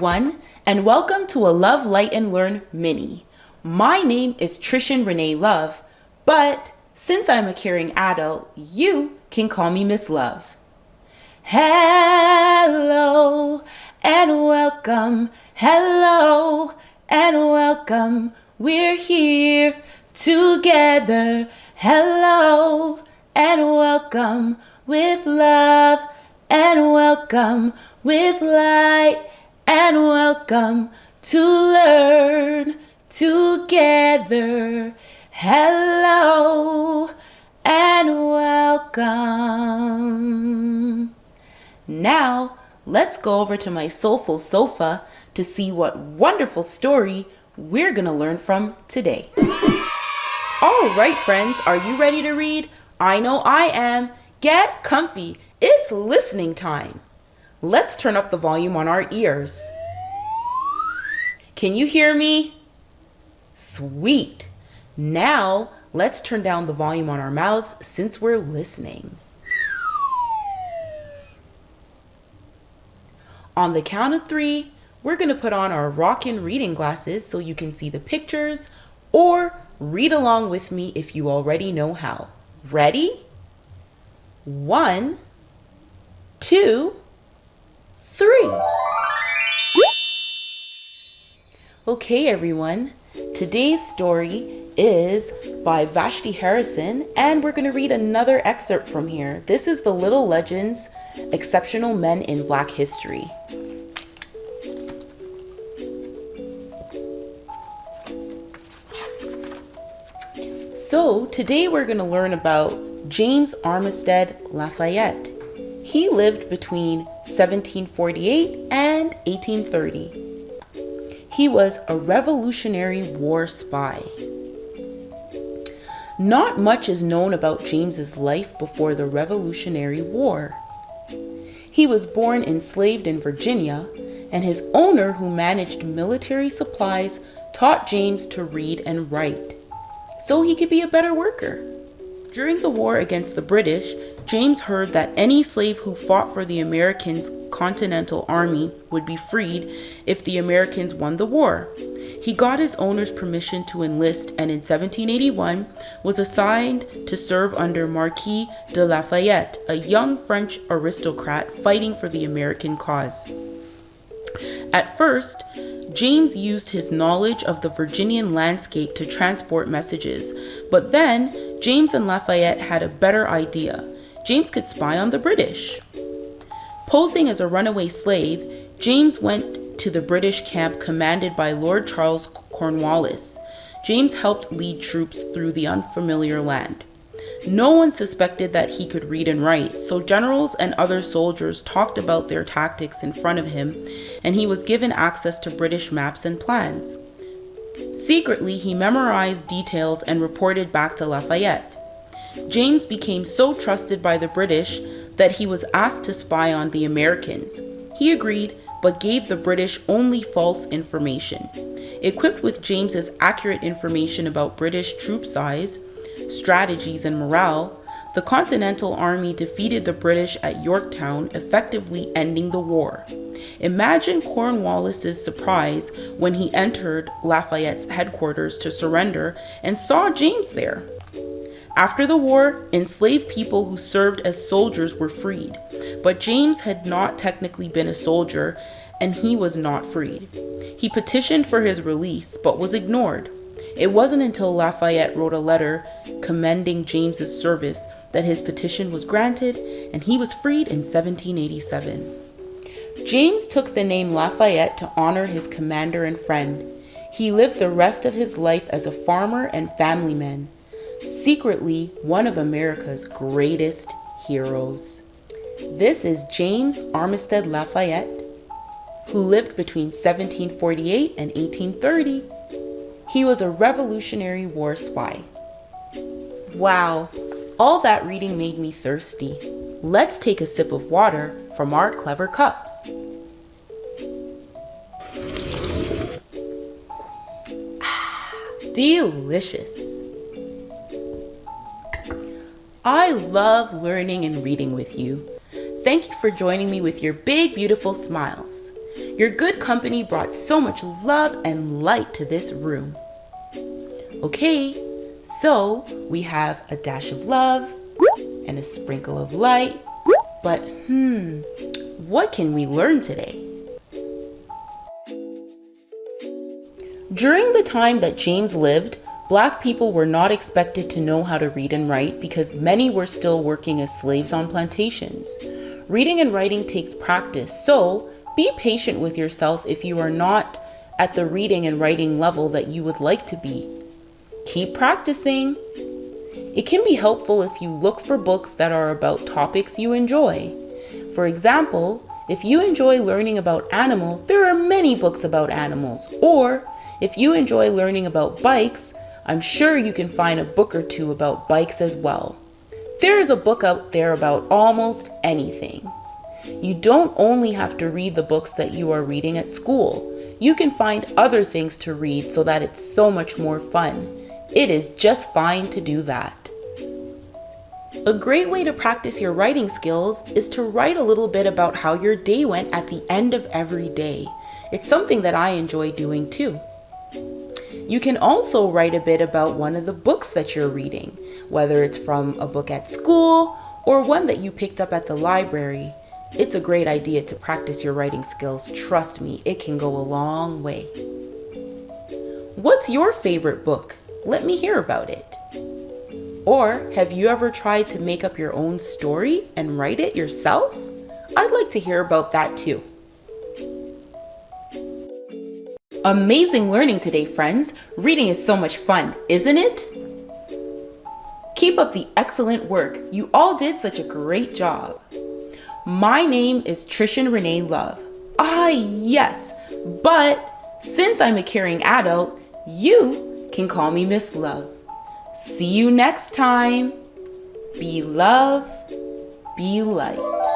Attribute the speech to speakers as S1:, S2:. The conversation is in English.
S1: everyone, and welcome to a Love, Light, and Learn mini. My name is Trishan Renee Love, but since I'm a caring adult, you can call me Miss Love. Hello and welcome, hello and welcome, we're here together. Hello and welcome with love and welcome with light and welcome to learn together. Hello and welcome. Now, let's go over to my soulful sofa to see what wonderful story we're gonna learn from today. All right, friends, are you ready to read? I know I am. Get comfy. It's listening time. Let's turn up the volume on our ears. Can you hear me? Sweet. Now, let's turn down the volume on our mouths since we're listening. On the count of 3, we're going to put on our rockin' reading glasses so you can see the pictures or read along with me if you already know how. Ready? 1, 2, 3. Okay, everyone. Today's story is by Vashti Harrison, and we're going to read another excerpt from here. This is The Little Legends, Exceptional Men in Black History. So today we're going to learn about James Armistead Lafayette. He lived between 1748 and 1830. He was a Revolutionary War spy. Not much is known about James's life before the Revolutionary War. He was born enslaved in Virginia, and his owner, who managed military supplies, taught James to read and write, so he could be a better worker. During the war against the British, James heard that any slave who fought for the Americans' Continental Army would be freed if the Americans won the war. He got his owner's permission to enlist, and in 1781 was assigned to serve under Marquis de Lafayette, a young French aristocrat fighting for the American cause. At first, James used his knowledge of the Virginian landscape to transport messages, but then James and Lafayette had a better idea. James could spy on the British. Posing as a runaway slave, James went to the British camp commanded by Lord Charles Cornwallis. James helped lead troops through the unfamiliar land. No one suspected that he could read and write, so generals and other soldiers talked about their tactics in front of him, and he was given access to British maps and plans. Secretly, he memorized details and reported back to Lafayette. James became so trusted by the British that he was asked to spy on the Americans. He agreed, but gave the British only false information. Equipped with James's accurate information about British troop size, strategies, and morale, the Continental Army defeated the British at Yorktown, effectively ending the war. Imagine Cornwallis's surprise when he entered Lafayette's headquarters to surrender and saw James there. After the war, enslaved people who served as soldiers were freed, but James had not technically been a soldier, and he was not freed. He petitioned for his release, but was ignored. It wasn't until Lafayette wrote a letter commending James's service that his petition was granted, and he was freed in 1787. James took the name Lafayette to honor his commander and friend. He lived the rest of his life as a farmer and family man, secretly one of America's greatest heroes. This is James Armistead Lafayette, who lived between 1748 and 1830. He was a Revolutionary War spy. Wow, all that reading made me thirsty. Let's take a sip of water from our clever cups. Delicious. I love learning and reading with you. Thank you for joining me with your big, beautiful smiles. Your good company brought so much love and light to this room. Okay, so we have a dash of love and a sprinkle of light. But what can we learn today? During the time that James lived, Black people were not expected to know how to read and write because many were still working as slaves on plantations. Reading and writing takes practice, so be patient with yourself if you are not at the reading and writing level that you would like to be. Keep practicing. It can be helpful if you look for books that are about topics you enjoy. For example, if you enjoy learning about animals, there are many books about animals. Or if you enjoy learning about bikes, I'm sure you can find a book or two about bikes as well. There is a book out there about almost anything. You don't only have to read the books that you are reading at school. You can find other things to read so that it's so much more fun. It is just fine to do that. A great way to practice your writing skills is to write a little bit about how your day went at the end of every day. It's something that I enjoy doing too. You can also write a bit about one of the books that you're reading, whether it's from a book at school or one that you picked up at the library. It's a great idea to practice your writing skills. Trust me, it can go a long way. What's your favorite book? Let me hear about it. Or have you ever tried to make up your own story and write it yourself? I'd like to hear about that too. Amazing learning today, friends. Reading is so much fun, isn't it? Keep up the excellent work. You all did such a great job. My name is Trishan Renee Love. Yes, but since I'm a caring adult, you can call me Miss Love. See you next time. Be love, be light.